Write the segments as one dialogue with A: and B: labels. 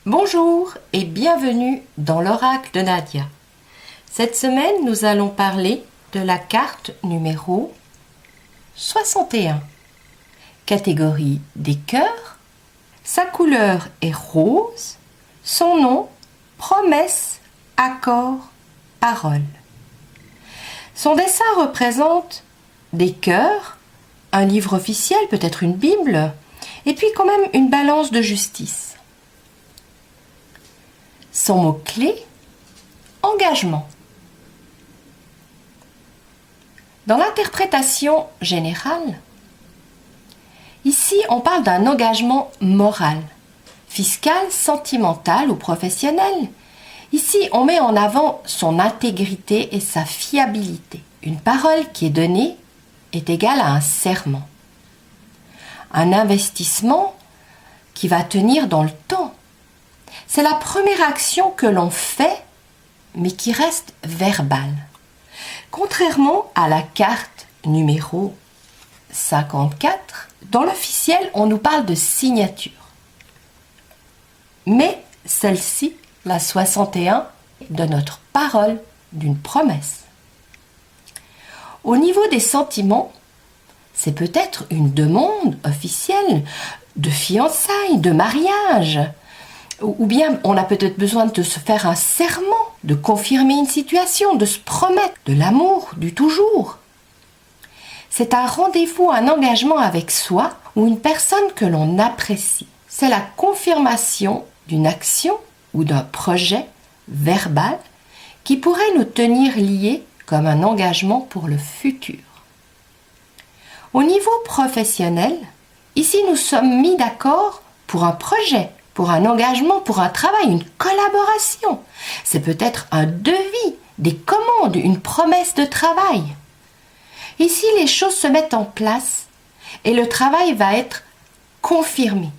A: Bonjour et bienvenue dans l'oracle de Nadia. Cette semaine, nous allons parler de la carte numéro 61. Catégorie des cœurs. Sa couleur est rose. Son nom, promesse, accord, parole. Son dessin représente des cœurs, un livre officiel, peut-être une Bible, et puis quand même une balance de justice. Son mot-clé, engagement. Dans l'interprétation générale, ici on parle d'un engagement moral, fiscal, sentimental ou professionnel. Ici on met en avant son intégrité et sa fiabilité. Une parole qui est donnée est égale à un serment. Un investissement qui va tenir dans le temps. C'est la première action que l'on fait, mais qui reste verbale. Contrairement à la carte numéro 54, dans l'officiel, on nous parle de signature. Mais celle-ci, la 61, de notre parole, d'une promesse. Au niveau des sentiments, c'est peut-être une demande officielle de fiançailles, de mariage. Ou bien on a peut-être besoin de se faire un serment, de confirmer une situation, de se promettre de l'amour, du toujours. C'est un rendez-vous, un engagement avec soi ou une personne que l'on apprécie. C'est la confirmation d'une action ou d'un projet verbal qui pourrait nous tenir liés comme un engagement pour le futur. Au niveau professionnel, ici nous sommes mis d'accord pour un projet, pour un engagement, pour un travail, une collaboration. C'est peut-être un devis, des commandes, une promesse de travail. Ici, les choses se mettent en place et le travail va être confirmé.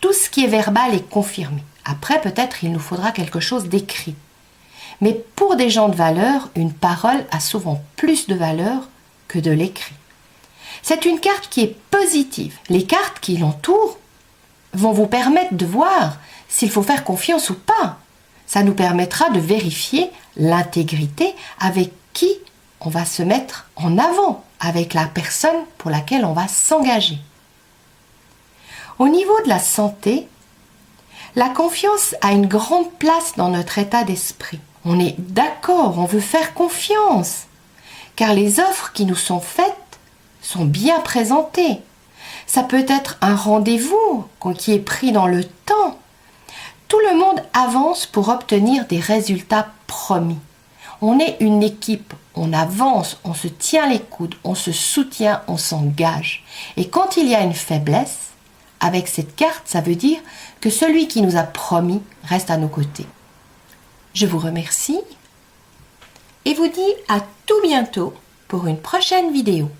A: Tout ce qui est verbal est confirmé. Après, peut-être, il nous faudra quelque chose d'écrit. Mais pour des gens de valeur, une parole a souvent plus de valeur que de l'écrit. C'est une carte qui est positive. Les cartes qui l'entourent vont vous permettre de voir s'il faut faire confiance ou pas. Ça nous permettra de vérifier l'intégrité avec qui on va se mettre en avant, avec la personne pour laquelle on va s'engager. Au niveau de la santé, la confiance a une grande place dans notre état d'esprit. On est d'accord, on veut faire confiance, car les offres qui nous sont faites sont bien présentées. Ça peut être un rendez-vous qui est pris dans le temps. Tout le monde avance pour obtenir des résultats promis. On est une équipe, on avance, on se tient les coudes, on se soutient, on s'engage. Et quand il y a une faiblesse, avec cette carte, ça veut dire que celui qui nous a promis reste à nos côtés. Je vous remercie et vous dis à tout bientôt pour une prochaine vidéo.